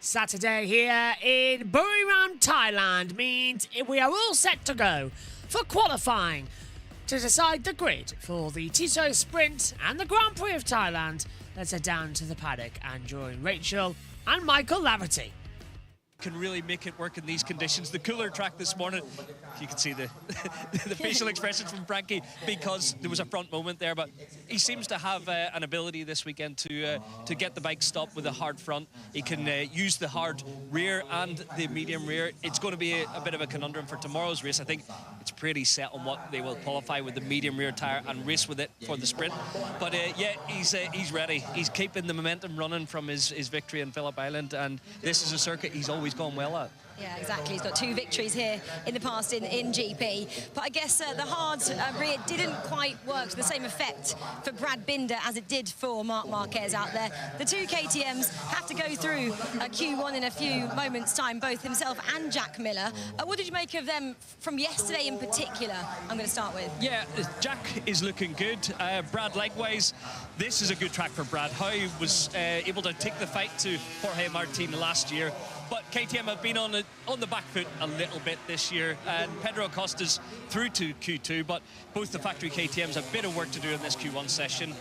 Saturday here in Buriram, Thailand means we are all set to go for qualifying to decide the grid for the Tissot Sprint and the Grand Prix of Thailand. Let's head down to the paddock and join Rachel and Michael Laverty. Can really make it work in these conditions. The cooler track this morning, you can see the the facial expressions from Frankie because there was a front moment there, but he seems to have an ability this weekend to get the bike stopped with a hard front. He can use the hard rear and the medium rear. It's going to be a bit of a conundrum for tomorrow's race. I think it's pretty set on what they will qualify with the medium rear tyre and race with it for the sprint. But yeah, he's ready. He's keeping the momentum running from his victory in Phillip Island, and this is a circuit he's always gone well at. Yeah, exactly. He's got 2 victories here in the past in GP. But I guess the hard rear didn't quite work to the same effect for Brad Binder as it did for Marc Marquez out there. The 2 KTMs have to go through Q1 in a few moments' time, both himself and Jack Miller. What did you make of them from yesterday in particular? I'm going to start with. Yeah, Jack is looking good. Brad, likewise. This is a good track for Brad. How he was able to take the fight to Jorge Martin last year. But KTM have been on the back foot a little bit this year, and Pedro Acosta's through to Q2, but both the factory KTMs have a bit of work to do in this Q1 session.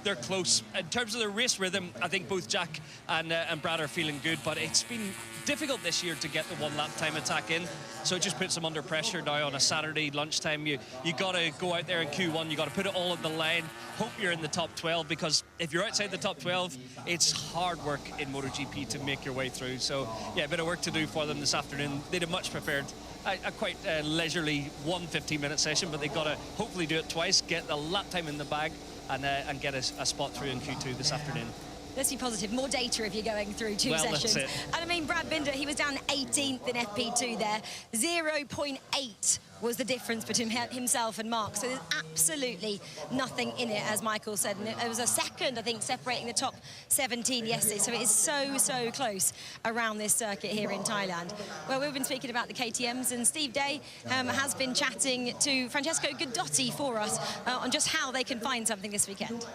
They're close. In terms of their race rhythm, I think both Jack and Brad are feeling good, but it's been difficult this year to get the 1 lap time attack in, so it just puts them under pressure now on a Saturday lunchtime. You got to go out there in Q1, you got to put it all on the line, hope you're in the top 12, because if you're outside the top 12, it's hard work in MotoGP to make your way through. So yeah, a bit of work to do for them this afternoon. They'd have much preferred a quite leisurely 1 15-minute session, but they've got to hopefully do it twice, get the lap time in the bag, and get a spot through in Q2 this afternoon. Let's be positive. More data if you're going through 2 sessions. That's it. And I mean, Brad Binder, he was down 18th in FP2 there. 0.8 was the difference between himself and Mark. So there's absolutely nothing in it, as Michael said. And it was a second, I think, separating the top 17 yesterday. So it is so close around this circuit here in Thailand. Well, we've been speaking about the KTMs, and Steve Day has been chatting to Francesco Guidotti for us on just how they can find something this weekend.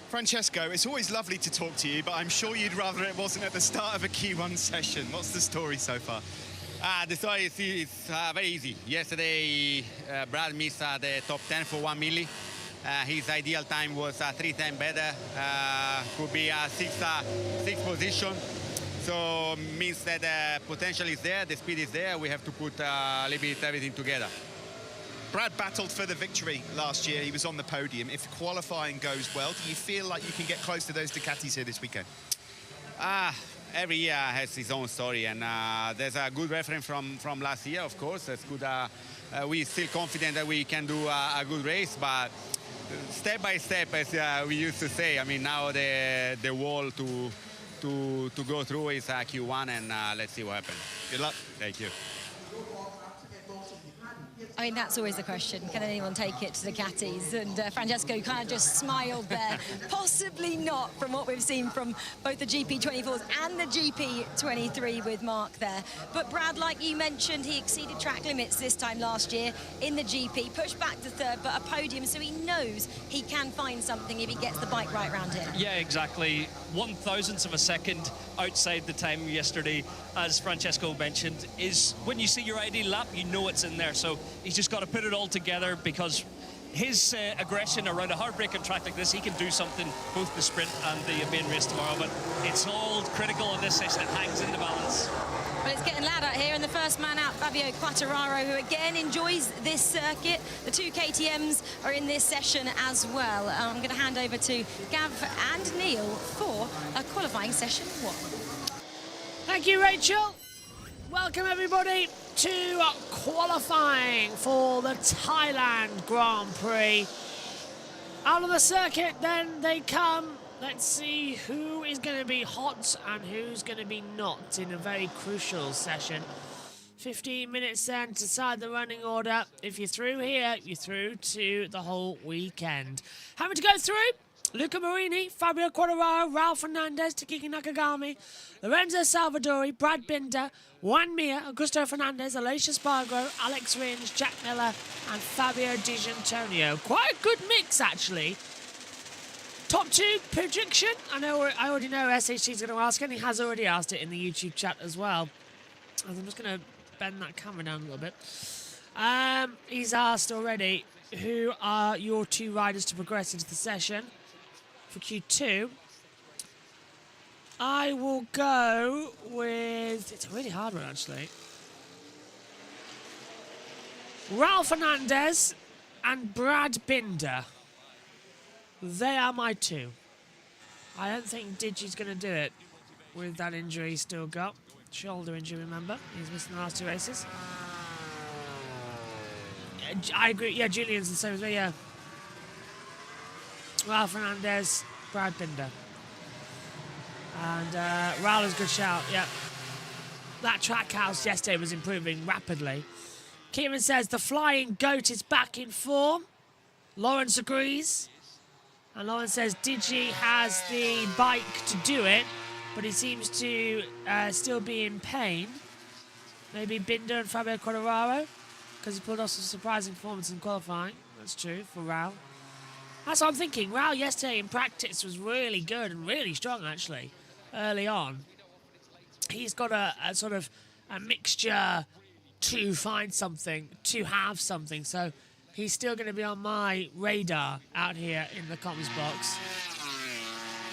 Francesco, it's always lovely to talk to you, but I'm sure you'd rather it wasn't at the start of a Q1 session. What's the story so far? The story is very easy. Yesterday, Brad missed the top 10 for 1 milli. His ideal time was 3 times better, could be a sixth position. So means that the potential is there, the speed is there. We have to put a little bit everything together. Brad battled for the victory last year. He was on the podium. If qualifying goes well, do you feel like you can get close to those Ducatis here this weekend? Every year has its own story, and there's a good reference from last year, of course. That's good. We're still confident that we can do a good race, but step by step, as we used to say. I mean, now the wall to go through is Q1, and let's see what happens. Good luck. Thank you. I mean, that's always the question. Can anyone take it to the Ducatis? And Francesco kind of just smiled there. Possibly not, from what we've seen from both the GP24s and the GP23 with Mark there. But Brad, like you mentioned, he exceeded track limits this time last year in the GP, pushed back to 3rd, but a podium, so he knows he can find something if he gets the bike right round here. Yeah, exactly. 1/1000th of a second outside the time yesterday, as Francesco mentioned, is when you see your ideal lap, you know it's in there. So he's just got to put it all together, because his aggression around a hard-braking track like this, he can do something both the sprint and the main race tomorrow. But it's all critical in this session. It hangs in the balance. Well, it's getting loud out here, and the first man out, Fabio Quartararo, who again enjoys this circuit. The 2 KTMs are in this session as well. I'm going to hand over to Gav and Neil for a qualifying session 1. Thank you, Rachel. Welcome, everybody, to qualifying for the Thailand Grand Prix. Out of the circuit, then they come. Let's see who is going to be hot and who's going to be not in a very crucial session. 15 minutes then to decide the running order. If you're through here, you're through to the whole weekend. Having to go through Luca Marini, Fabio Quartararo, Ralph Fernandez, Takiki Nakagami, Lorenzo Salvadori, Brad Binder, Juan Mir, Augusto Fernandez, Alicia Spargo, Alex Rins, Jack Miller and Fabio Di Gianantonio. Quite a good mix, actually. Top 2 prediction. I already know SHT is going to ask, and he has already asked it in the YouTube chat as well. I'm just going to bend that camera down a little bit. He's asked already, who are your 2 riders to progress into the session for Q2? I will go with... It's a really hard one, actually. Raul Fernandez and Brad Binder. They are my 2. I don't think Digi's going to do it with that injury he's still got. Shoulder injury, remember? He's missing the last 2 races. I agree. Yeah, Julian's the same as me, yeah. Raul Fernandez, Brad Binder. And Raul is a good shout, yeah. That track house yesterday was improving rapidly. Kieran says the flying goat is back in form. Lawrence agrees. And Lawrence says Digi has the bike to do it, but he seems to still be in pain. Maybe Binder and Fabio Quartararo, because he pulled off some surprising performance in qualifying. That's true for Raul. That's what I'm thinking. Raul yesterday in practice was really good and really strong, actually, early on. He's got a sort of a mixture to find something, to have something. So he's still going to be on my radar out here in the comms box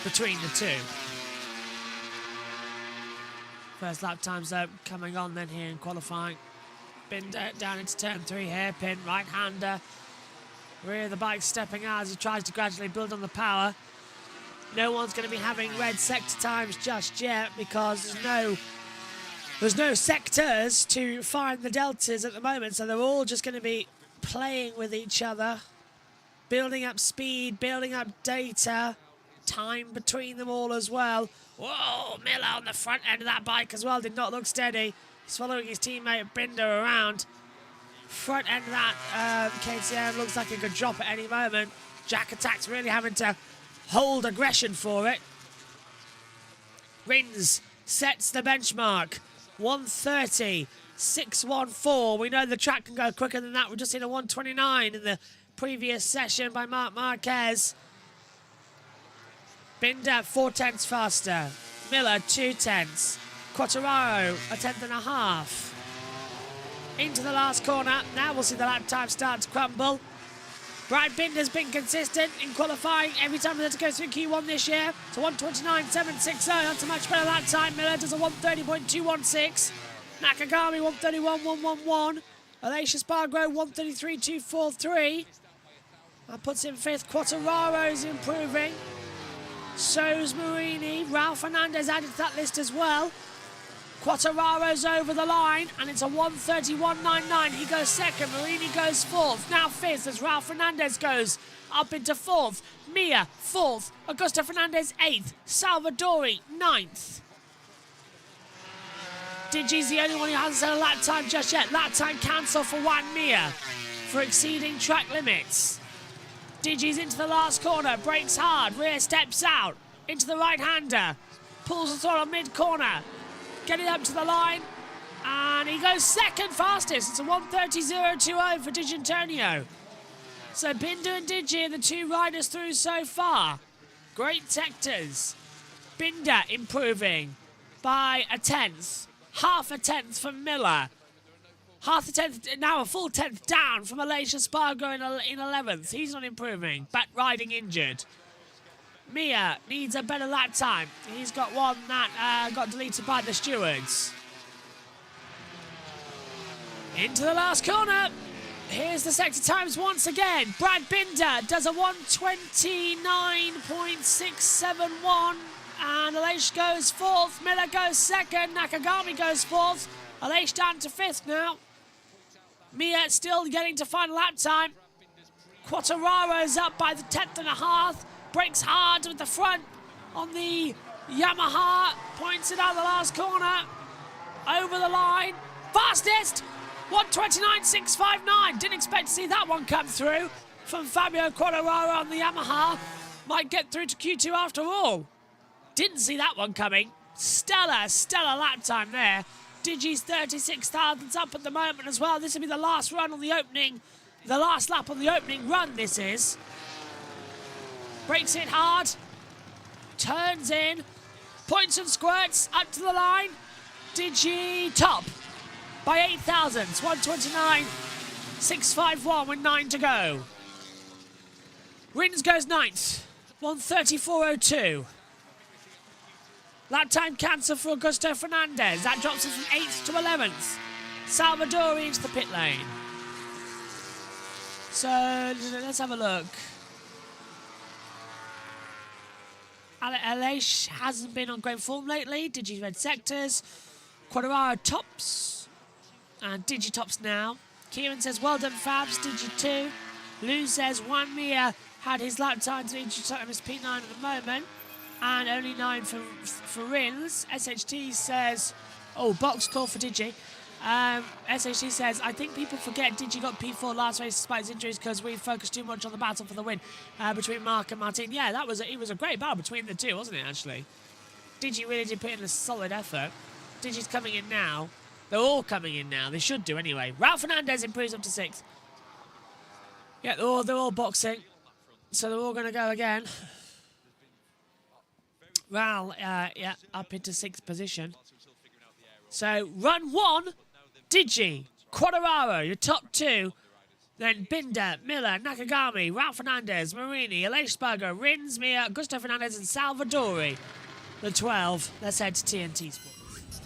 between the 2. First lap times though coming on then here in qualifying. Binder down into turn 3, hairpin, right-hander. Rear of the bike stepping out as he tries to gradually build on the power. No one's going to be having red sector times just yet because there's no sectors to find the deltas at the moment, so they're all just going to be playing with each other, building up speed, building up data, time between them all as well. Whoa, Miller on the front end of that bike as well, did not look steady. He's following his teammate Binder around. Front end of that KTM looks like it could drop at any moment. Jack Attack's really having to hold aggression for it. Rins sets the benchmark. 130, 614. We know the track can go quicker than that. We've just seen a 129 in the previous session by Marc Marquez. Binder 4/10 faster. Miller 2/10. Quartararo a 10.5. Into the last corner. Now we'll see the lap time start to crumble. Brad Binder's been consistent in qualifying every time he had to go through Q1 this year. It's a 129.760. That's a much better lap time. Miller does a 130.216. Nakagami 131.111. Alicia Spargo 133.243. That puts him 5th. Quartararo's improving. So's Marini. Raul Fernandez added to that list as well. Quartararo's over the line, and it's a 131.99. He goes 2nd. Marini goes 4th. Now 5th as Raul Fernandez goes up into 4th. Mia 4th. Augusto Fernandez 8th. Salvadori 9th. Digi's the only one who hasn't set a lap time just yet. Lap time cancel for Juan Mia for exceeding track limits. Digi's into the last corner, brakes hard, rear steps out, into the right-hander, pulls the throttle mid-corner, getting up to the line, and he goes 2nd fastest. It's a 130.020 for Digintonio. So Binder and Digi are the 2 riders through so far. Great sectors. Binder improving by a 10th. Half a 10th from Miller. Half a 10th, now a full 10th down from Alicia Spargo in 11th. He's not improving. Back riding injured. Mia needs a better lap time. He's got one that got deleted by the stewards. Into the last corner. Here's the sector times once again. Brad Binder does a 129.671. And Alicia goes 4th. Miller goes 2nd. Nakagami goes 4th. Alicia down to 5th now. Mia still getting to final lap time. Quartararo's up by the 10.5. Brakes hard with the front on the Yamaha. Points it out the last corner. Over the line. Fastest. 129.659. Didn't expect to see that one come through from Fabio Quartararo on the Yamaha. Might get through to Q2 after all. Didn't see that one coming. Stellar lap time there. Digi's 36 thousandths up at the moment as well. This will be the last run on the opening, the last lap on the opening run this is. Breaks it hard. Turns in. Points and squirts up to the line. Digi top by 8 thousandths. 129.651 with 9 to go. Rins goes 9th. 134.02. Lap time cancer for Augusto Fernandez. That drops him from 8th to 11th. Salvadori into the pit lane. So let's have a look. Aleix hasn't been on great form lately. Digi red sectors. Quadraro tops. And Digi tops now. Kieran says, well done, Fabs. Digi 2. Lou says, Juan Mia had his lap time to introduce him as P9 at the moment. And only 9 for Rins. SHT says, oh, box call for Digi. SHT says, I think people forget Digi got P4 last race despite his injuries because we focused too much on the battle for the win between Mark and Martin. Yeah, it was a great battle between the two, wasn't it, actually? Digi really did put in a solid effort. Digi's coming in now. They're all coming in now. They should do anyway. Ralph Fernandez improves up to 6th. Yeah, they're all boxing. So they're all going to go again. Ral, yeah, up into 6th position. So, run 1, Digi, Quadraro, your top 2. Then Binder, Miller, Nakagami, Ralph Fernandez, Marini, Aleix Berger, Rins, Mia, Augusto Fernandez and Salvadori. The 12. Let's head to TNT Sports.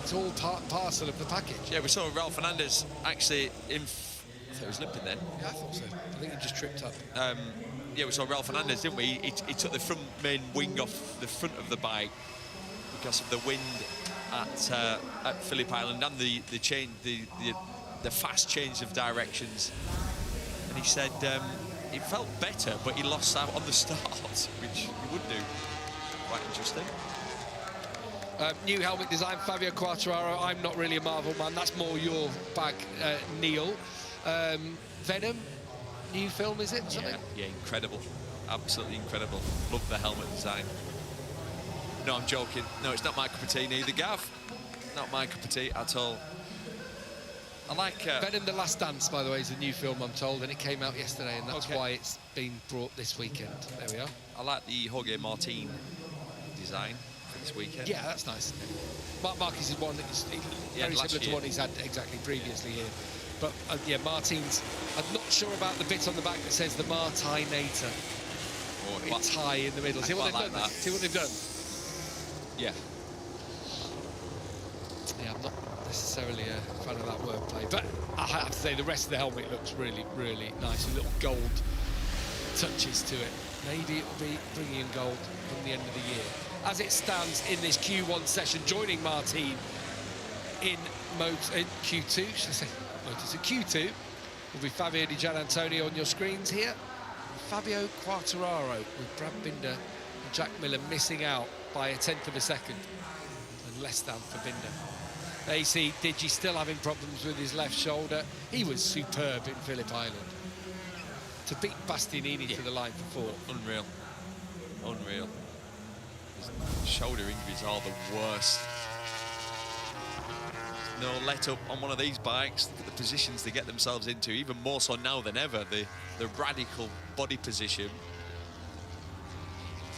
It's all parcel of the package. Yeah, we saw Ralph Fernandez actually in... I thought he was limping then. Yeah, I thought so. I think he just tripped up. Yeah, we saw Ralph Fernandez, didn't we? He took the front main wing off the front of the bike because of the wind at Phillip Island and the fast change of directions. And he said it felt better, but he lost out on the start, which you would do. Quite interesting. New helmet design, Fabio Quartararo. I'm not really a Marvel man. That's more your bag, Neil. Venom, new film, is it? Yeah, incredible. Absolutely incredible. Love the helmet design. No, I'm joking. No, it's not my cup of tea neither, Gav. Not my cup of tea at all. I like... Venom The Last Dance, by the way, is a new film, I'm told, and it came out yesterday, and that's why it's been brought this weekend. There we are. I like the Jorge Martin design for this weekend. Yeah, that's nice. Mark Marquez is one that is very similar to one he's had exactly previously here. But, yeah, Martin's... I'm not sure about the bit on the back that says the Martinator. It's high in the middle. See what they've done? See what they've done? Yeah. Yeah, I'm not necessarily a fan of that wordplay, but I have to say the rest of the helmet looks really, really nice. A little gold touches to it. Maybe it'll be bringing in gold from the end of the year. As it stands in this Q1 session, joining Martin in Q2, should I say Motors in Q2, will be Fabio Di Gianantonio on your screens here. Fabio Quartararo with Brad Binder and Jack Miller missing out by 1/10 of a second, and less than for Binder. They see Digi still having problems with his left shoulder. He was superb in Phillip Island. To beat Bastianini to the line for 4. Unreal. Unreal. His shoulder injuries are the worst. No let up on one of these bikes. Look at the positions they get themselves into, even more so now than ever. The radical body position.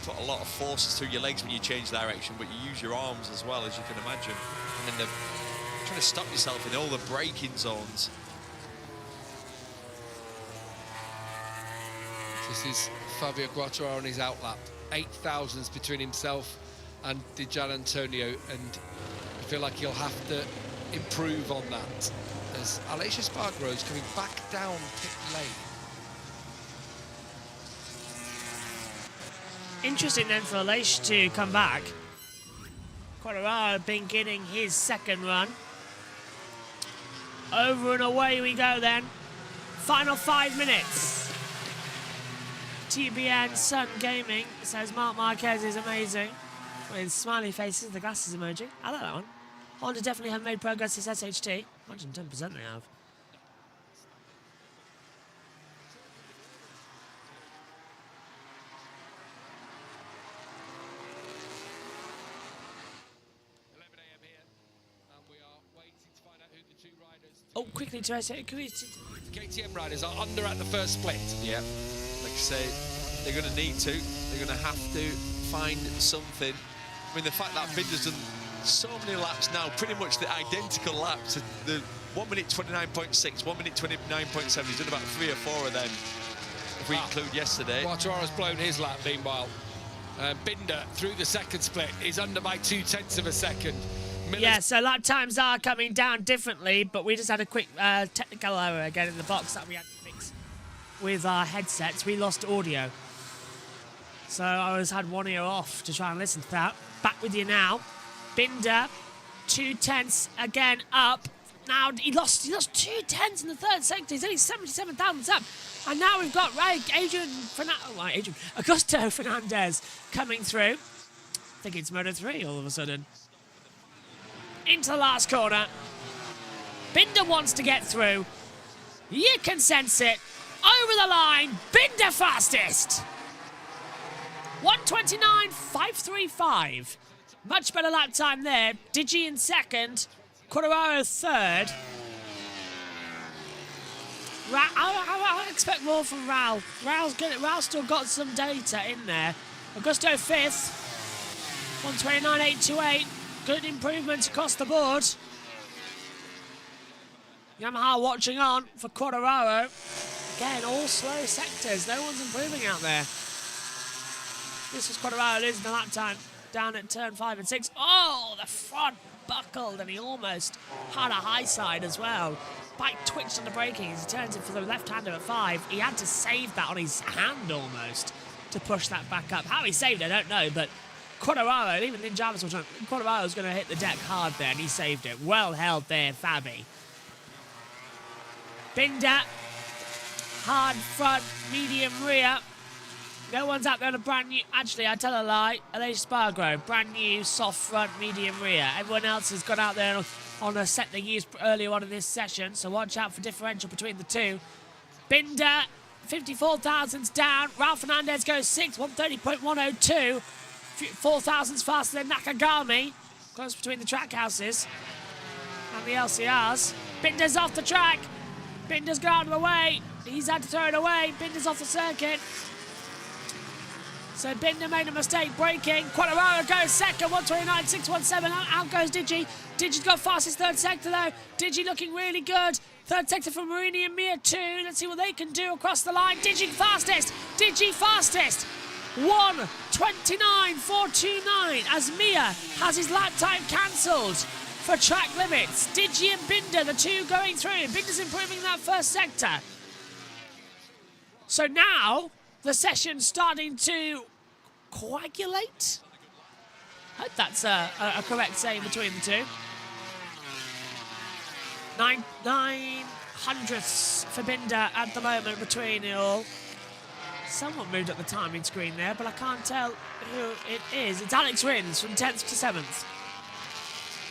Put a lot of forces through your legs when you change direction, but you use your arms as well, as you can imagine. And then they're trying to stop yourself in all the braking zones. This is Fabio Quartararo on his outlap. 8 thousandths between himself and Di Gianantonio, and I feel like he'll have to improve on that as Aleix Espargaro is coming back down pit lane. Interesting then for Aleix to come back. Quadraro been getting his second run. Over and away we go then. Final 5 minutes. TBN Sun Gaming says Mark Marquez is amazing. With smiley faces, the glasses emoji. I like that one. Honda definitely have made progress this SHT. 110% they have. Oh, quickly to SHT. KTM riders are under at the first split. Yeah, like I say, They're going to need to. They're going to have to find something. I mean, the fact that Binder's done so many laps now, pretty much the identical laps, the 1 minute 29.6, 1 minute 29.7. He's done about 3 or 4 of them, if we include yesterday. Quartararo's blown his lap, meanwhile. Binder, through the second split, is under by 0.2 of a second. Yeah, so lap times are coming down differently, but we just had a quick technical error again in the box that we had to fix with our headsets. We lost audio. So I always had one ear off to try and listen to that. Back with you now. Binder, 0.2 again up. Now he lost 0.2 in the third sector. He's only 77 thousandths up. And now we've got Augusto Fernandez coming through. I think it's Moto3 all of a sudden. Into the last corner. Binder wants to get through. You can sense it. Over the line. Binder fastest. 1:29.535. Much better lap time there. Digi in second. Quartararo third. I expect more from Raul. Raul's still got some data in there. Augusto fifth. 1:29.828. Good improvements across the board. Yamaha watching on for Quartararo. Again, all slow sectors. No one's improving out there. This was Quartararo losing the lap time down at turn 5 and 6. Oh, the front buckled and he almost had a high side as well. Bike twitched on the braking as he turns it for the left-hander at 5. He had to save that on his hand almost to push that back up. How he saved it, I don't know, but Quartararo, even in Jarvis was trying, Quartararo's going to hit the deck hard there and he saved it. Well held there, Fabi. Binder, hard front, medium rear. No one's out there on a brand new... Actually, I tell a lie. Aleix Spargo, brand new, soft front, medium rear. Everyone else has gone out there on a set they used earlier on in this session, so watch out for differential between the two. Binder, 54 thousandths down. Raul Fernandez goes 6th, 130.102. 4 thousandths faster than Nakagami. Close between the track houses and the LCRs. Binder's off the track. Binder's gone away. He's had to throw it away. Binder's off the circuit. So Binder made a mistake braking. Quartararo goes second, 1:29.617. Out goes Digi. Digi's got fastest third sector though. Digi looking really good. Third sector for Marini and Mir too. Let's see what they can do across the line. Digi fastest. Digi fastest. 1:29.429 as Mir has his lap time cancelled for track limits. Digi and Binder, the two going through. Binder's improving that first sector. So now the session's starting to coagulate. I hope that's a correct saying between the two. 9 hundredths for Binder at the moment between it all. Someone moved up the timing screen there, but I can't tell who it is. It's Alex Rins from 10th to 7th.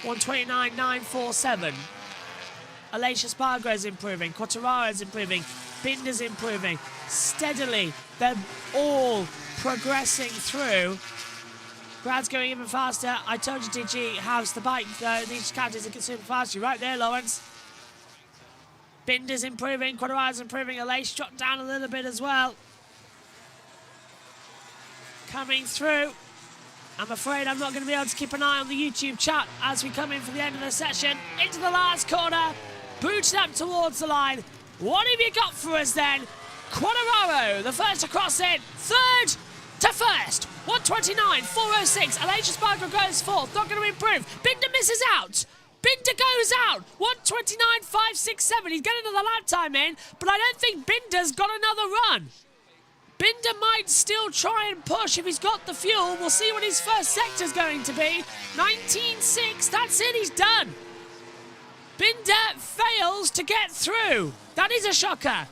1:29.947. Aleix Spargo's improving. Quartararo's improving. Binder's improving. Steadily, they're all progressing through. Brad's going even faster. I told you Digi has the bike, though. These caddies are super fast. You're right there, Lawrence. Binder's improving. Quartararo's improving. Aleix dropped down a little bit as well. Coming through. I'm afraid I'm not going to be able to keep an eye on the YouTube chat as we come in for the end of the session. Into the last corner. Booted up towards the line. What have you got for us then? Quartararo, the first to cross it. Third to first. 1:29.406. Aleix Spargo goes 4th. Not going to improve. Binder misses out. Binder goes out. 1:29.567. He's getting another lap time in, but I don't think Binder's got another run. Binder might still try and push if he's got the fuel. We'll see what his first sector's going to be. 19.6. That's it. He's done. Binder fails to get through. That is a shocker.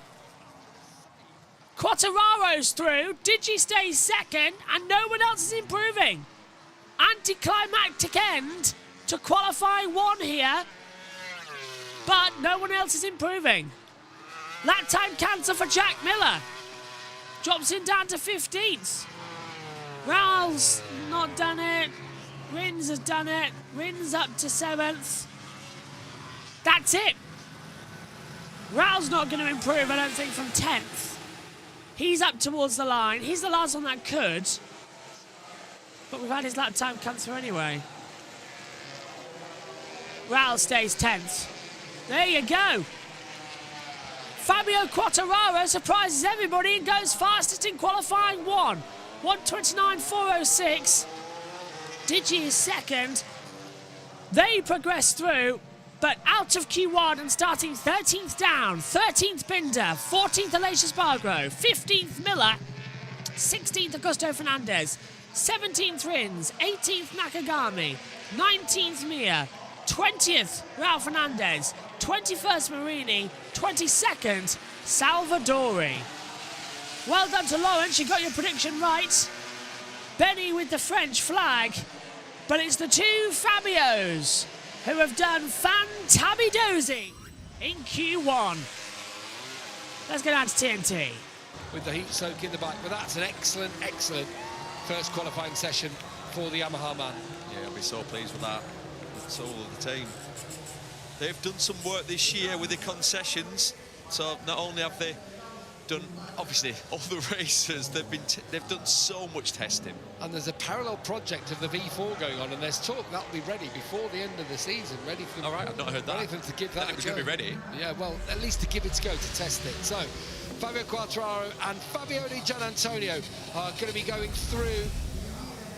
Quartararo's through. Digi stays second, and no one else is improving. Anticlimactic end to qualifying 1 here, but no one else is improving. Lap time cancel for Jack Miller. Drops him down to 15th. Raul's not done it. Rins has done it. Rins up to 7th. That's it. Raul's not going to improve, I don't think, from 10th. He's up towards the line. He's the last one that could. But we've had his lap time come through anyway. Raul stays 10th. There you go. Fabio Quartararo surprises everybody and goes fastest in qualifying 1. 1:29.406. Digi is second. They progress through, but out of Q1 and starting 13th down. 13th Binder, 14th Aleix Spargo, 15th Miller, 16th Augusto Fernandez, 17th Rins, 18th Nakagami, 19th Mir, 20th Raul Fernandez, 21st Marini, 22nd Salvadori. Well done to Lawrence, you got your prediction right. Benny with the French flag, but it's the two Fabios who have done fantabby-dozy in Q1. Let's go down to TNT. With the heat soak in the back, but that's an excellent, excellent first qualifying session for the Yamaha man. Yeah, I'll be so pleased with that. So will the team. They've done some work this year with the concessions. So not only have they done, obviously, all the races, they've done so much testing. And there's a parallel project of the V4 going on, and there's talk that'll be ready before the end of the season, ready for them. All right, I've not heard that. Ready for them to give that it was going to be ready. Yeah, well, at least to give it a go, to test it. So, Fabio Quartararo and Fabio Di Gianantonio are going to be going through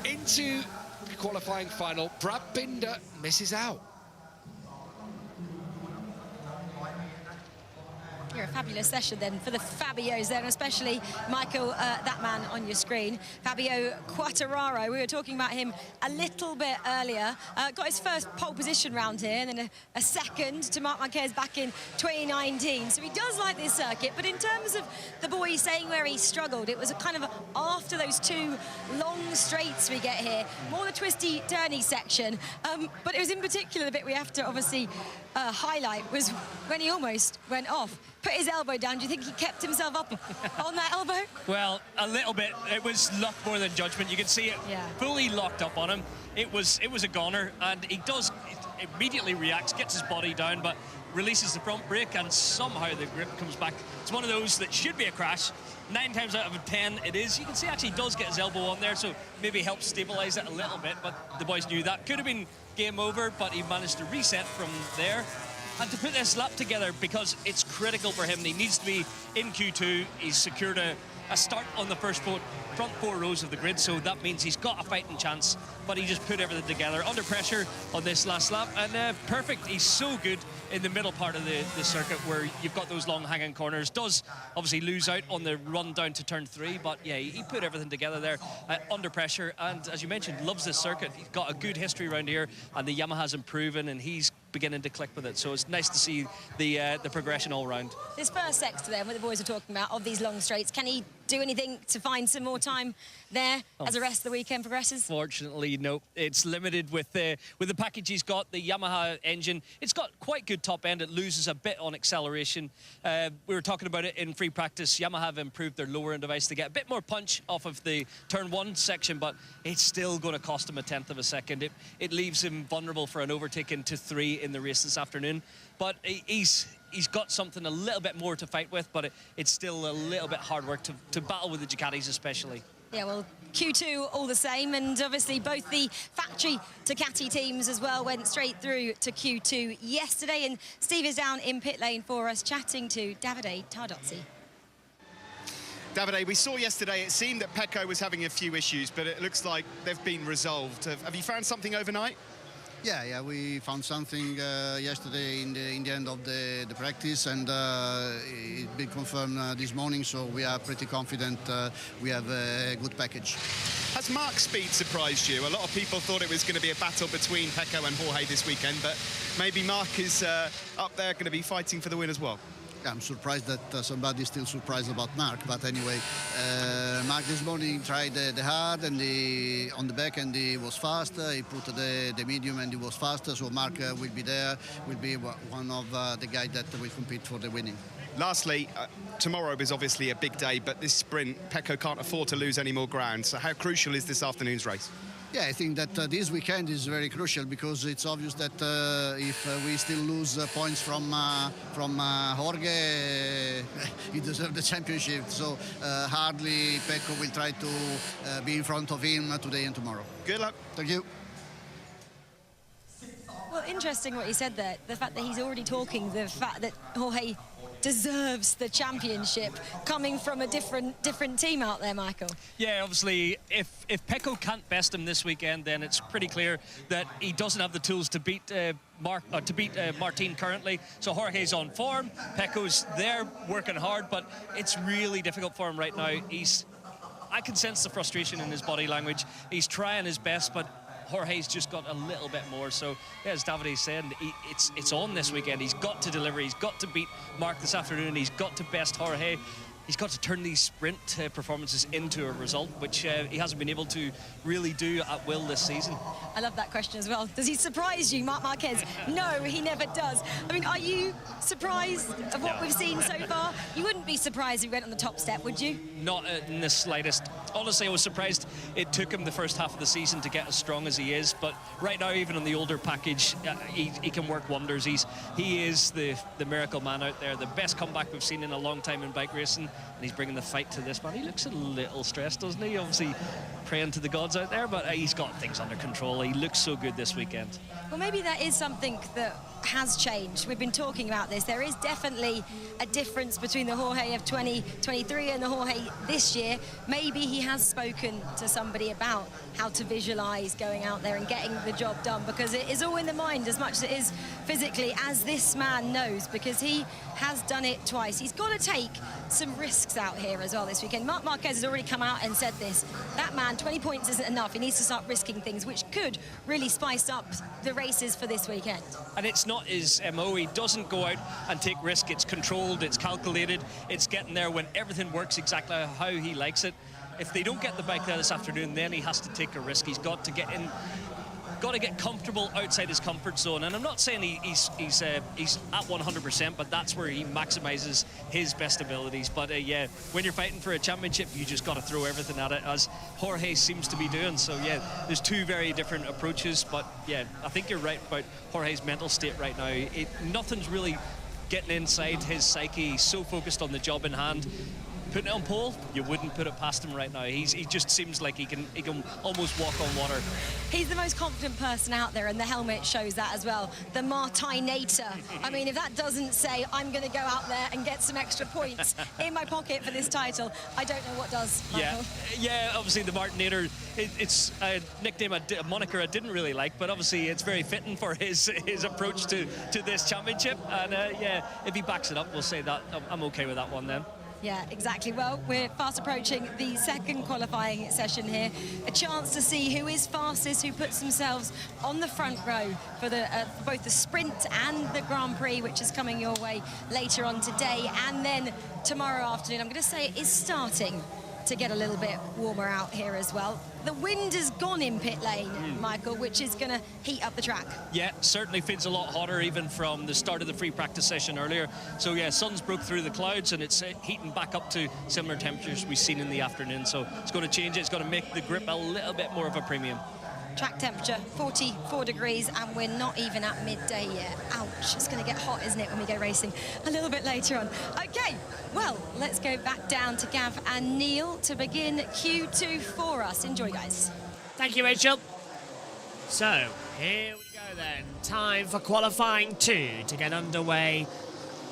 into the qualifying final. Brad Binder misses out. A fabulous session then for the Fabios there, and especially Michael, that man on your screen, Fabio Quartararo. We were talking about him a little bit earlier. Got his first pole position round here, and then a second to Marc Marquez back in 2019. So he does like this circuit, but in terms of the boy saying where he struggled, it was a kind of after those two long straights we get here, more the twisty turny section. But it was in particular the bit we have to obviously highlight was when he almost went off. Put his elbow down. Do you think he kept himself up on that elbow? Well, a little bit. It was luck more than judgment. You can see it fully locked up on him. It was a goner, and he does immediately reacts, gets his body down, but releases the front brake, and somehow the grip comes back. It's one of those that should be a crash. 9 times out of 10 it is. You can see actually he does get his elbow on there, so maybe helps stabilize it a little bit, but the boys knew that. Could have been game over, but he managed to reset from there. And to put this lap together, because it's critical for him, he needs to be in Q2. He's secured a start on the front 4 rows of the grid, so that means he's got a fighting chance, but he just put everything together under pressure on this last lap, and perfect. He's so good in the middle part of the circuit where you've got those long hanging corners. Does obviously lose out on the run down to turn 3, but yeah, he put everything together there under pressure, and as you mentioned, loves this circuit. He's got a good history around here, and the Yamaha's improving, and he's beginning to click with it, so it's nice to see the progression all round. This first sector there, what the boys are talking about, of these long straights, can he do anything to find some more time there as the rest of the weekend progresses? Fortunately, no. It's limited with the package he's got, the Yamaha engine. It's got quite good top end. It loses a bit on acceleration. We were talking about it in free practice. Yamaha have improved their lower end device to get a bit more punch off of the turn 1 section, but it's still going to cost him 1/10 of a second. It leaves him vulnerable for an overtake into 3 in the race this afternoon. But he's got something a little bit more to fight with, but it's still a little bit hard work to battle with the Ducatis especially. Yeah, well, Q2 all the same, and obviously both the factory Ducati teams as well went straight through to Q2 yesterday, and Steve is down in pit lane for us chatting to Davide Tardozzi. Davide, we saw yesterday, it seemed that Pecco was having a few issues, but it looks like they've been resolved. Have you found something overnight? Yeah, we found something yesterday in the end of the practice, and it's been confirmed this morning, so we are pretty confident we have a good package. Has Marc's speed surprised you? A lot of people thought it was going to be a battle between Pecco and Jorge this weekend, but maybe Marc is up there going to be fighting for the win as well. Yeah, I'm surprised that somebody's still surprised about Marc, but anyway, Marc this morning tried the hard and on the back, and he was fast. He put the medium and he was faster, so Marc will be there, will be one of the guys that will compete for the winning. Lastly, tomorrow is obviously a big day, but this sprint, Pecco can't afford to lose any more ground. So how crucial is this afternoon's race? Yeah, I think that this weekend is very crucial because it's obvious that if we still lose points from Jorge, he deserves the championship. So hardly Pecco will try to be in front of him today and tomorrow. Good luck. Thank you. Well, interesting what he said there. The fact that he's already talking, the fact that Jorge deserves the championship, coming from a different team out there, Michael. Yeah, obviously, if Pecco can't best him this weekend, then it's pretty clear that he doesn't have the tools to beat Martin currently. So Jorge's on form, Pecco's there working hard, but it's really difficult for him right now. I can sense the frustration in his body language. He's trying his best, but Jorge's just got a little bit more. So, yeah, as Davide said, it's on this weekend. He's got to deliver. He's got to beat Mark this afternoon. He's got to best Jorge. He's got to turn these sprint performances into a result, which he hasn't been able to really do at will this season. I love that question as well. Does he surprise you, Marc Marquez? No, he never does. I mean, are you surprised of what we've seen so far? You wouldn't be surprised if he went on the top step, would you? Not in the slightest. Honestly, I was surprised it took him the first half of the season to get as strong as he is, but right now, even on the older package, he can work wonders. He is the miracle man out there, the best comeback we've seen in a long time in bike racing, and he's bringing the fight to this man. He looks a little stressed, doesn't he? Obviously praying to the gods out there, but he's got things under control. He looks so good this weekend. Well, maybe that is something that has changed. We've been talking about this. There is definitely a difference between the Jorge of 2023 and the Jorge this year. Maybe he has spoken to somebody about how to visualize going out there and getting the job done, because it is all in the mind as much as it is physically, as this man knows, because he has done it twice. He's got to take some risks out here as well this weekend. Marc Marquez has already come out and said this. That man, 20 points isn't enough. He needs to start risking things, which could really spice up the races for this weekend. And it's not his MO. He doesn't go out and take risk. It's controlled, it's calculated, it's getting there when everything works exactly how he likes it. If they don't get the bike there this afternoon, then he has to take a risk. He's got to get in, got to get comfortable outside his comfort zone. And I'm not saying he's at 100%, but that's where he maximizes his best abilities. But yeah, when you're fighting for a championship, you just got to throw everything at it, as Jorge seems to be doing. So yeah, there's two very different approaches. But yeah, I think you're right about Jorge's mental state right now. Nothing's really getting inside his psyche. He's so focused on the job in hand. Putting it on pole, you wouldn't put it past him right now. He just seems like he can almost walk on water. He's the most confident person out there, and the helmet shows that as well. The Martinator. I mean, if that doesn't say, I'm going to go out there and get some extra points in my pocket for this title, I don't know what does, Michael. Yeah, obviously the Martinator, it's a nickname, a moniker I didn't really like, but obviously it's very fitting for his approach to this championship. And yeah, if he backs it up, we'll say that I'm okay with that one then. Yeah, exactly. Well, we're fast approaching the second qualifying session here. A chance to see who is fastest, who puts themselves on the front row for both the sprint and the Grand Prix, which is coming your way later on today. And then tomorrow afternoon, I'm going to say it is starting to get a little bit warmer out here as well. The wind has gone in pit lane, Michael, which is going to heat up the track. Yeah, certainly feels a lot hotter even from the start of the free practice session earlier. So yeah, sun's broke through the clouds and it's heating back up to similar temperatures we've seen in the afternoon. So it's going to change it. It's going to make the grip a little bit more of a premium. Track temperature 44 degrees, and we're not even at midday yet. Ouch, it's going to get hot, isn't it, when we go racing a little bit later on. Okay, well, let's go back down to Gav and Neil to begin Q2 for us. Enjoy, guys. Thank you, Rachel. So, here we go then. Time for qualifying 2 to get underway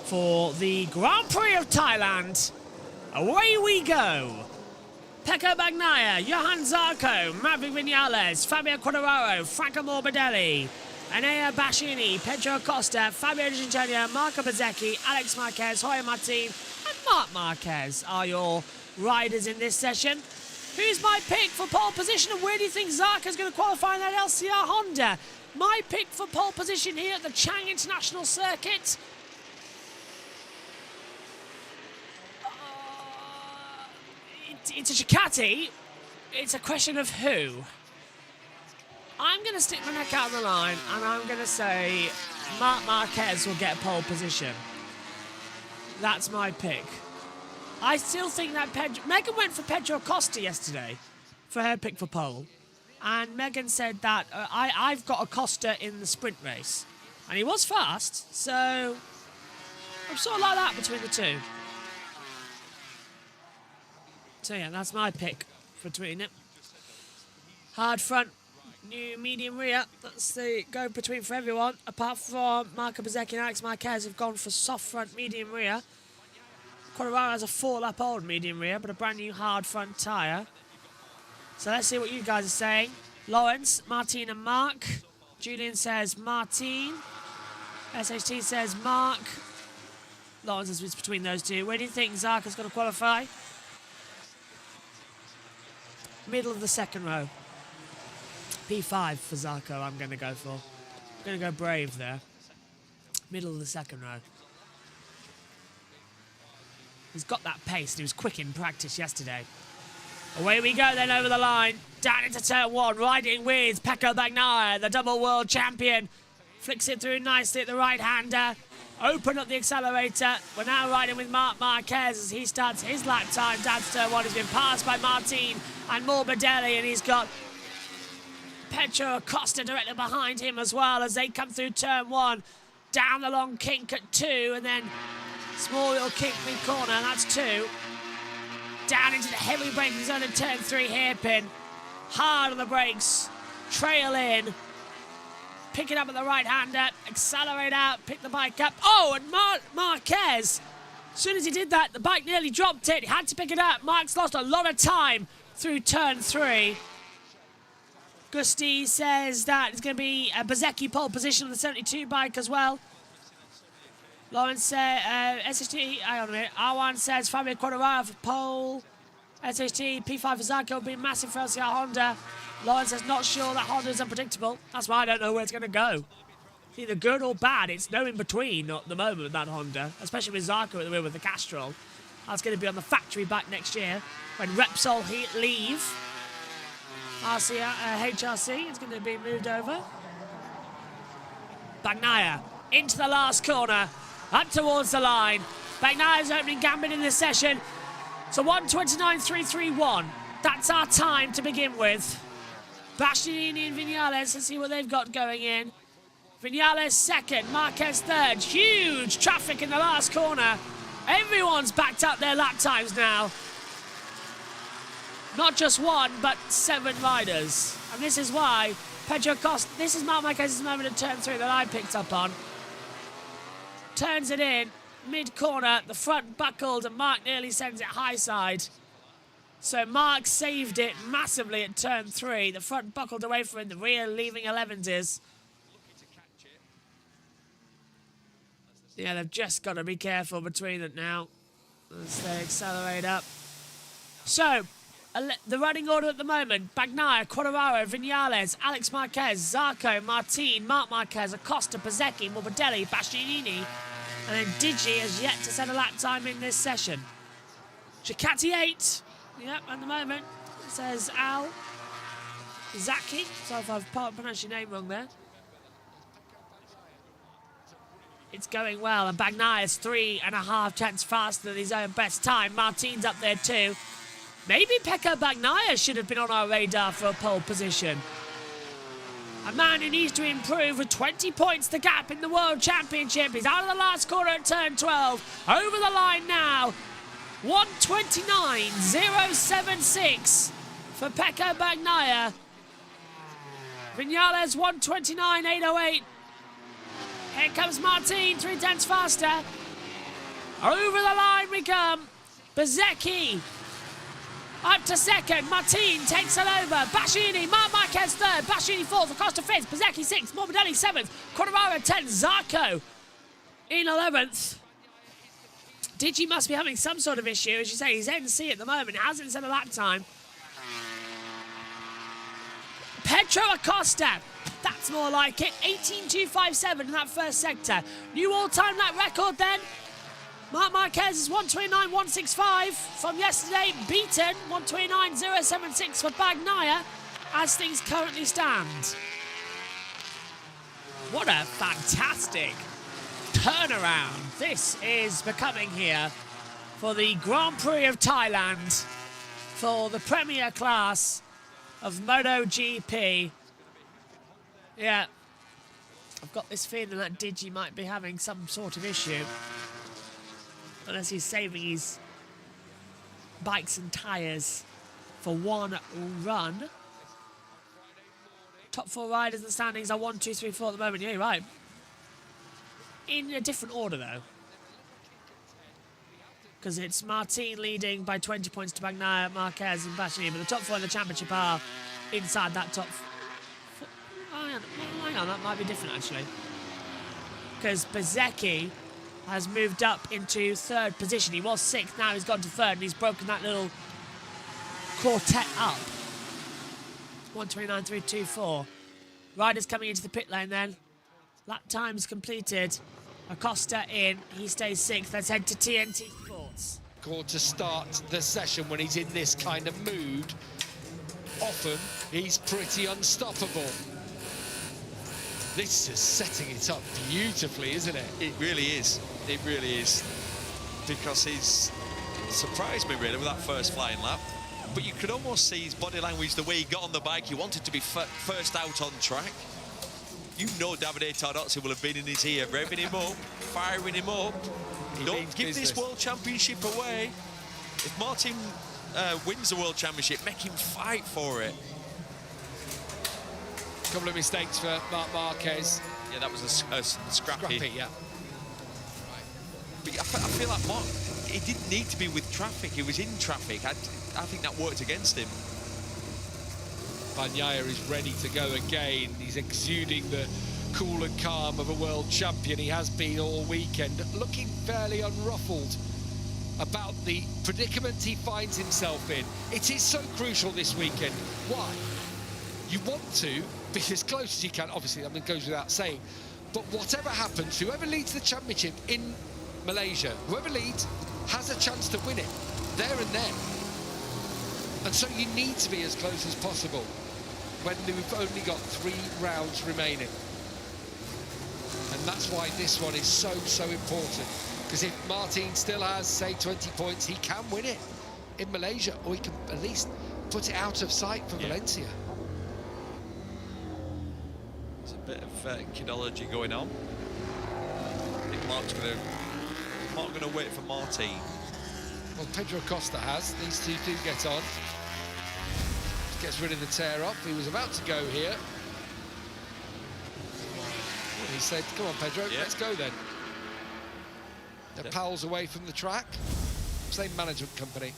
for the Grand Prix of Thailand. Away we go. Pecco Bagnaia, Johan Zarco, Maverick Vinales, Fabio Quartararo, Franco Morbidelli, Enea Bassini, Pedro Acosta, Fabio Di Giannantonio, Marco Bezzecchi, Alex Marquez, Jorge Martin and Marc Marquez are your riders in this session. Who's my pick for pole position, and where do you think Zarco's going to qualify in that LCR Honda? My pick for pole position here at the Chang International Circuit. It's a Ducati. It's a question of who. I'm going to stick my neck out of the line, and I'm going to say Marc Marquez will get pole position. That's my pick. I still think that Megan went for Pedro Acosta yesterday for her pick for pole. And Megan said that I've got Acosta in the sprint race. And he was fast, so I'm sort of like that between the two. So yeah, that's my pick between it. Hard front, new medium rear. That's the go between for everyone, apart from Marco Bezzecchi and Alex Marquez have gone for soft front, medium rear. Quartararo has a 4-lap old medium rear, but a brand new hard front tyre. So let's see what you guys are saying. Lawrence, Martin and Mark. Julian says Martin. SHT says Mark. Lawrence is between those two. Where do you think Zarco's going to qualify? Middle of the second row. P5 for Zarco, I'm going to go for. I'm going to go brave there. Middle of the second row. He's got that pace. He was quick in practice yesterday. Away we go then over the line. Down into turn 1. Riding with Pecco Bagnaia, the double world champion. Flicks it through nicely at the right-hander. Open up the accelerator. We're now riding with Marc Marquez as he starts his lap time. Down to turn 1. He's been passed by Martin and Morbidelli, and he's got Pedro Acosta directly behind him as well as they come through turn 1. Down the long kink at 2, and then small little kink mid-corner, and that's 2. Down into the heavy braking zone in turn 3 hairpin. Hard on the brakes. Trail in. Pick it up at the right-hander. Accelerate out. Pick the bike up. Oh, and Marquez. As soon as he did that, the bike nearly dropped it. He had to pick it up. Mark's lost a lot of time through turn 3. Gusti says that it's going to be a Bezzecchi pole position on the 72 bike as well. Lawrence says, SHT, hang on a minute. R1 says Fabio Quartararo for pole. SHT, P5 for Zarco will be massive for LCR Honda. Lawrence says not sure that Honda is unpredictable. That's why I don't know where it's going to go. It's either good or bad. It's no in between at the moment with that Honda, especially with Zarco at the wheel with the Castrol. That's going to be on the factory back next year when Repsol leave. HRC is going to be moved over. Bagnaia into the last corner. Up towards the line. Bagnaia's opening gambit in this session. So 1:29.331. That's our time to begin with. Bastianini and Vinales, let's see what they've got going in. Vinales second, Marquez third. Huge traffic in the last corner. Everyone's backed up their lap times now. Not just one, but 7 riders. And this is why Pedro Acosta, this is Marc Marquez's moment at turn 3 that I picked up on. Turns it in, mid-corner, the front buckled, and Mark nearly sends it high side. So Mark saved it massively at turn 3. The front buckled away from him, the rear leaving 11s. Yeah, they've just got to be careful between it now as they accelerate up. So, the running order at the moment: Bagnaia, Quartararo, Vinales, Alex Marquez, Zarco, Martin, Marc Marquez, Acosta, Bezzecchi, Morbidelli, Bastianini, and then Digi has yet to set a lap time in this session. Ducati 8, yep, at the moment, it says Al Zaki, so if I've pronounced your name wrong there. It's going well, and Bagnaia's 3.5 tenths faster than his own best time. Martin's up there too. Maybe Pecco Bagnaia should have been on our radar for a pole position. A man who needs to improve with 20 points the gap in the World Championship. He's out of the last corner at turn 12. Over the line now. 1:29.076 for Pecco Bagnaia. Vinales 1:29.808. Here comes Martin, 3 tenths faster. Over the line we come. Bezzecchi up to second. Martin takes it over. Bastianini, Marc Marquez third. Bastianini fourth. Acosta fifth. Bezzecchi sixth. Morbidelli seventh. Quartararo 10th. Zarco in 11th. Digi must be having some sort of issue. As you say, he's NC at the moment. Hasn't set a lap time. Pedro Acosta. That's more like it. 18.257 in that first sector. New all-time lap record then. Marc Marquez is 1:29.165 from yesterday, beaten 1:29.076 for Bagnaia as things currently stand. What a fantastic turnaround this is becoming here for the Grand Prix of Thailand for the Premier class. of MotoGP. Yeah, I've got this feeling that Digi might be having some sort of issue. Unless he's saving his bikes and tyres for one run. Top 4 riders in the standings are 1, 2, 3, 4 at the moment. Yeah, you're right. In a different order, though. Because it's Martin leading by 20 points to Bagnaia, Marquez and Bastianini. But the top 4 in the championship are inside that top 4. Oh, hang on, that might be different, actually. Because Bezzecchi has moved up into 3rd position. He was 6th, now he's gone to 3rd, and he's broken that little quartet up. 1:29.324. Riders coming into the pit lane then. Lap times completed. Acosta in, he stays 6th. Let's head to TNT Sports. To start the session when he's in this kind of mood, often he's pretty unstoppable. This is setting it up beautifully, isn't it? It really is. It really is. Because he's surprised me really with that first flying lap. But you could almost see his body language, the way he got on the bike. He wanted to be first out on track. You know Davide Tardozzi will have been in his ear, revving him up, firing him up. Don't give this World Championship away. If Martin wins the World Championship, make him fight for it. A couple of mistakes for Marc Marquez. Yeah, that was a scrappy. Yeah. But I feel like Mark, he didn't need to be with traffic. He was in traffic. I think that worked against him. Bagnaia is ready to go again. He's exuding the cool and calm of a world champion. He has been all weekend, looking fairly unruffled about the predicament he finds himself in. It is so crucial this weekend. Why? You want to be as close as you can, obviously, I mean, it goes without saying, but whatever happens, whoever leads the championship in Malaysia, whoever leads has a chance to win it, there and then. And so you need to be as close as possible when we've only got 3 rounds remaining. And that's why this one is so, so important. Because if Martin still has, say, 20 points, he can win it in Malaysia, or he can at least put it out of sight for Valencia. There's a bit of kidology going on. I think Mark's going to wait for Martin. Well, Pedro Costa has. These two do get on. Gets rid of the tear up. He was about to go here. He said, come on, Pedro, let's go then. They're pals away from the track. Same management company.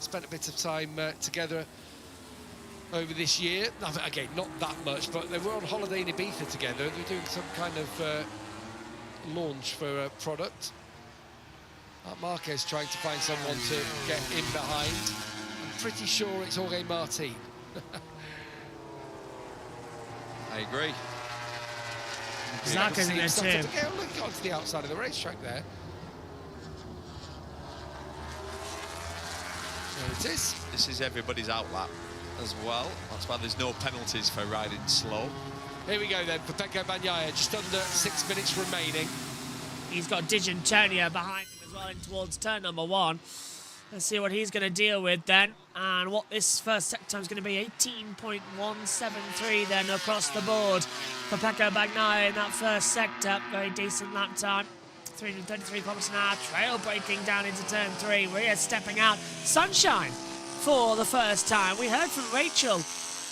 Spent a bit of time together over this year. Again, not that much, but they were on holiday in Ibiza together. They were doing some kind of launch for a product. Marquez trying to find someone to get in behind. I'm pretty sure it's Jorge Martin. I agree. Zarko's in there too. Look, got to the outside of the racetrack there. There it is. This is everybody's outlap as well. That's why there's no penalties for riding slow. Here we go then for Pecco Bagnaia. Just under 6 minutes remaining. He's got D'Antonio behind him as well in towards turn number 1. Let's see what he's going to deal with then. And what this first sector time is going to be. 18.173 then across the board for Pecco Bagnaia in that first sector. Very decent lap time. 333 kilometers an hour. Trail braking down into turn 3. We're stepping out. Sunshine for the first time. We heard from Rachel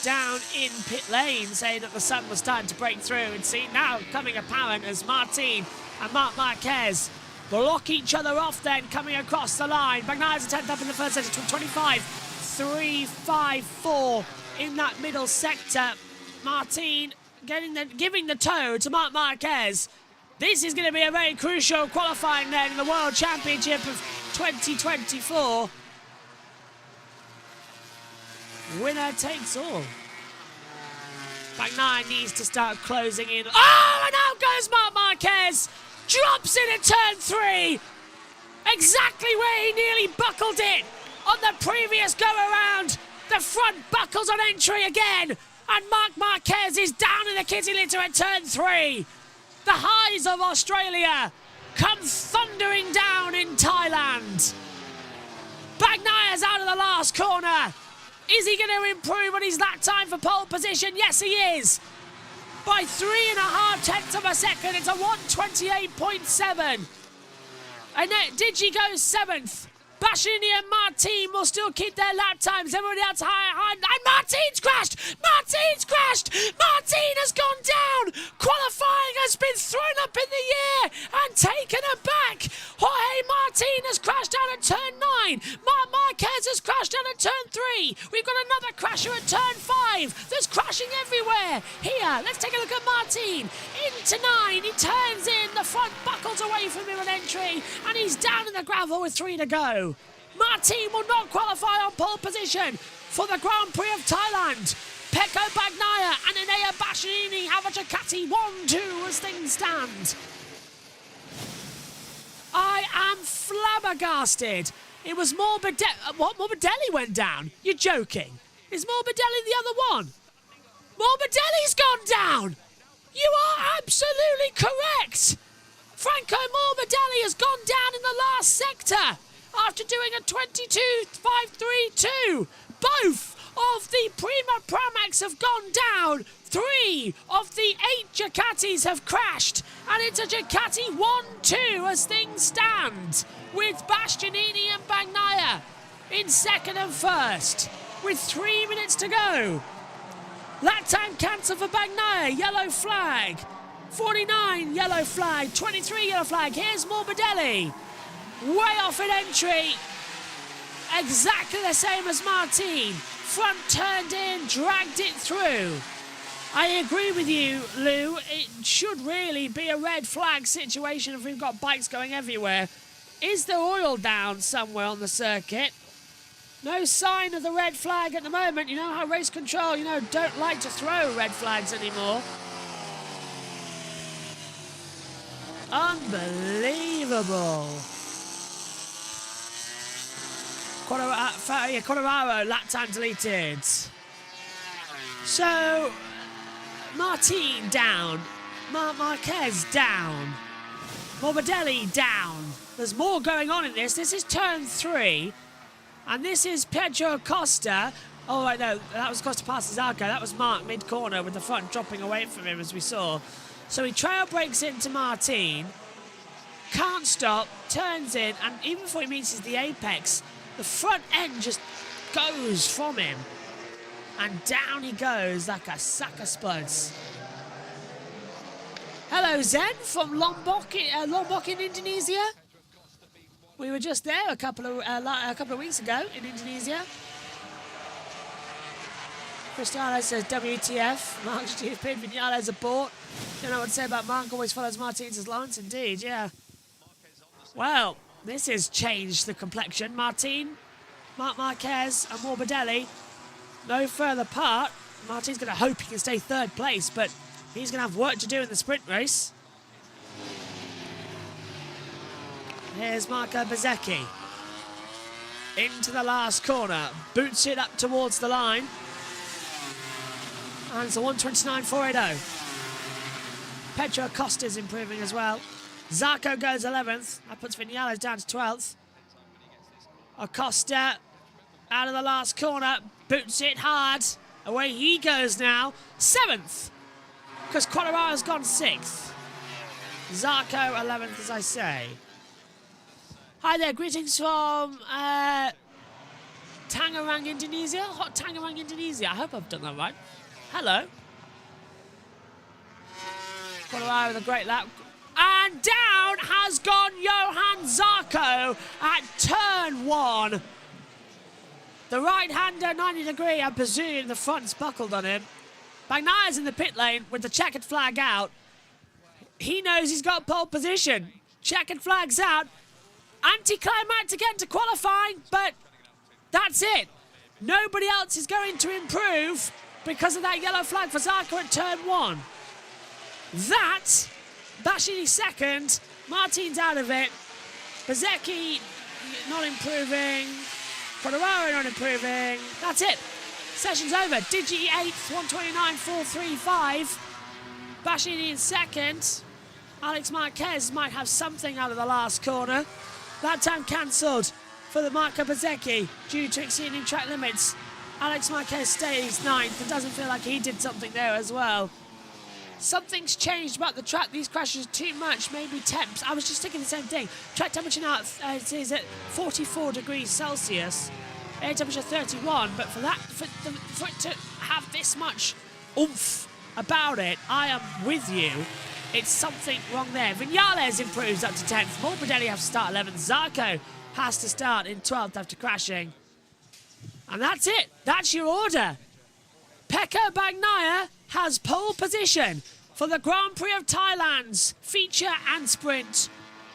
down in pit lane saying that the sun was starting to break through. And see now coming apparent as Martin and Marc Marquez block each other off then coming across the line. Bagnaia's a 10th up in the first sector, 25.354 in that middle sector. Martin giving the toe to Marc Marquez. This is going to be a very crucial qualifying then in the World Championship of 2024. Winner takes all. Bagnaia needs to start closing in. Oh, and out goes Marc Marquez. Drops in at turn 3. Exactly where he nearly buckled it on the previous go-around. The front buckles on entry again. And Marc Marquez is down in the kitty litter at turn 3. The highs of Australia come thundering down in Thailand. Bagnaia's out of the last corner Is he going to improve on his lap time for pole position? Yes, he is. By 3.5 tenths of a second, it's a 1:28.7. And then Digi goes 7th. Bastianini and Martin will still keep their lap times. Everybody else high. And Martin's crashed! Martin's crashed! Martin has gone down! Qualifying has been thrown up in the air and taken aback. Jorge Martin has crashed down at turn 9. Marc Marquez has crashed down at turn 3. We've got another crasher at turn 5. There's crashing everywhere. Here, let's take a look at Martin. Into 9. He turns in. The front buckles away from him at entry. And he's down in the gravel with 3 to go. Martin will not qualify on pole position for the Grand Prix of Thailand. Pecco Bagnaia and Enea Bastianini have a Ducati 1-2 as things stand. I am flabbergasted. It was Morbidelli. What? Morbidelli went down? You're joking. Is Morbidelli the other one? Morbidelli's gone down. You are absolutely correct. Franco Morbidelli has gone down in the last sector after doing a 22.532. Both of the Prima Pramacs have gone down. 3 of the 8 Ducatis have crashed. And it's a Ducati 1-2 as things stand, with Bastianini and Bagnaia in second and first, with 3 minutes to go. Lap time cancel for Bagnaia, yellow flag. 49, yellow flag. 23, yellow flag. Here's Morbidelli. Way off at entry. Exactly the same as Martin. Front turned in, dragged it through. I agree with you, Lou. It should really be a red flag situation if we've got bikes going everywhere. Is there oil down somewhere on the circuit? No sign of the red flag at the moment. You know how race control, don't like to throw red flags anymore. Unbelievable. Quartararo, lap time deleted. So, Martin down. Marc Marquez down. Morbidelli down. There's more going on in this. This is turn 3. And this is Pedro Costa. Oh, right, no, that was Costa past Zarco. That was Marc mid-corner with the front dropping away from him, as we saw. So he trail brakes into Martin. Can't stop, turns in, and even before he meets the apex, the front end just goes from him. And down he goes like a sack of spuds. Hello, Zen from Lombok in Indonesia. We were just there a couple of weeks ago in Indonesia. Cristiano says WTF. Mark's stupid. Vinales abort. Don't know what to say about Mark. Always follows Martin's lines. Indeed, yeah. Well, this has changed the complexion. Martin, Marc Marquez and Morbidelli no further apart. Martin's going to hope he can stay 3rd place, but he's going to have work to do in the sprint race. Here's Marco Bezzecchi. Into the last corner. Boots it up towards the line. And it's a 1:29.480. Pedro Acosta's improving as well. Zarco goes 11th. That puts Vinales down to 12th. Acosta out of the last corner. Boots it hard. Away he goes now. 7th. Because Quadraro's gone 6th. Zarco 11th, as I say. Hi there, greetings from Tangerang, Indonesia. Hot Tangerang, Indonesia. I hope I've done that right. Hello. Quadraro with a great lap. And down has gone Johan Zarco at turn 1. The right-hander, 90 degree, I presume the front's buckled on him. Bagnaia's in the pit lane with the checkered flag out. He knows he's got pole position. Checkered flag's out. Anticlimactic end to qualifying, but that's it. Nobody else is going to improve because of that yellow flag for Zarco at turn 1. That, Bastianini 2nd, Martin's out of it. Bezzecchi not improving. Quadraro not improving. That's it. Session's over. Digi 8th, 1:29.435. Bastianini in 2nd. Alex Marquez might have something out of the last corner. That time cancelled for the Marco Bezzecchi due to exceeding track limits. Alex Marquez stays 9th. It doesn't feel like he did something there as well. Something's changed about the track. These crashes are too much, maybe temps. I was just thinking the same thing. Track temperature now is at 44 degrees Celsius. Air temperature 31, but for it to have this much oomph about it, I am with you. It's something wrong there. Viñales improves up to 10th. Morbidelli has to start 11th. Zarco has to start in 12th after crashing. And that's it. That's your order. Pecco Bagnaia has pole position for the Grand Prix of Thailand's feature and sprint.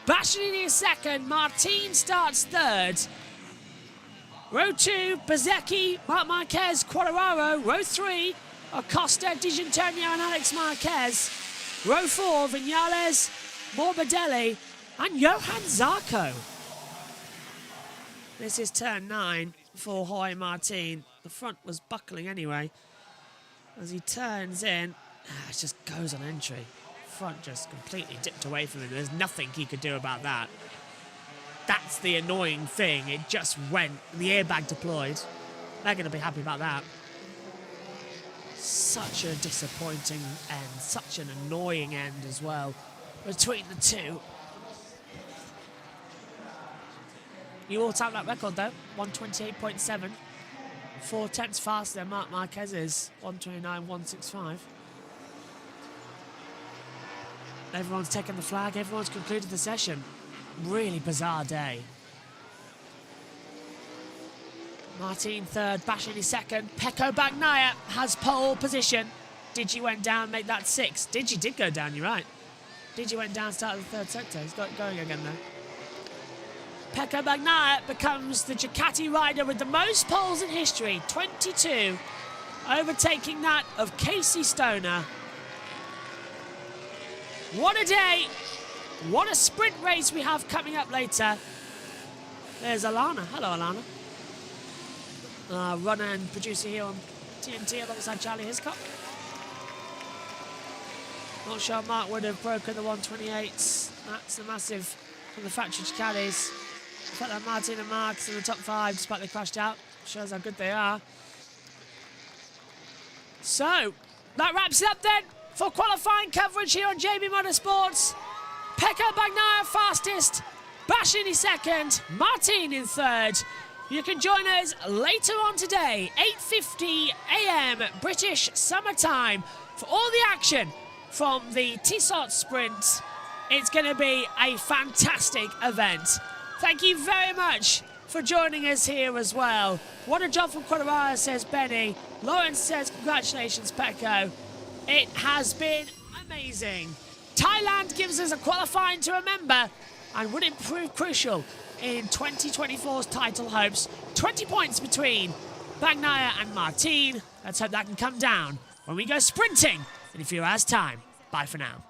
Bastianini is second. Martin starts third. Row 2, Bezzecchi, Marc Marquez, Quartararo. Row 3, Acosta, Di Giannantonio and Alex Marquez. Row 4, Viñales, Morbidelli and Johan Zarco. This is turn 9 for Jorge Martin. The front was buckling anyway. As he turns in, it just goes on entry. Front just completely dipped away from him. There's nothing he could do about that. That's the annoying thing. It just went. The airbag deployed. They're going to be happy about that. Such a disappointing end. Such an annoying end as well between the two. You all time lap record though. 128.7. 4 tenths faster than Marc Marquez's 129.165. Everyone's taken the flag. Everyone's concluded the session. Really bizarre day. Martin third, Bastianini second. Pecco Bagnaia has pole position. Digi went down, make that 6. Digi did go down, you're right. Digi went down, started the third sector. He's got going again though. Pecco Bagnaia becomes the Ducati rider with the most poles in history, 22, overtaking that of Casey Stoner. What a day! What a sprint race we have coming up later. There's Alana. Hello, Alana. Runner and producer here on TNT alongside Charlie Hiscock. Not sure Mark would have broken the 128s. That's a massive from the factory Ducatis. The fact that Martin and Mark's in the top 5 despite they crashed out shows how good they are. So, that wraps it up then for qualifying coverage here on JB Motorsports. Pecco Bagnaia fastest, Bastianini second, Martin in third. You can join us later on today, 8:50 a.m. British summertime, for all the action from the Tissot Sprint. It's going to be a fantastic event. Thank you very much for joining us here as well. What a job from Quartararo, says Benny. Lawrence says, congratulations, Pecco. It has been amazing. Thailand gives us a qualifying to remember and would it prove crucial in 2024's title hopes. 20 points between Bagnaia and Martin. Let's hope that can come down when we go sprinting in a few hours' time. Bye for now.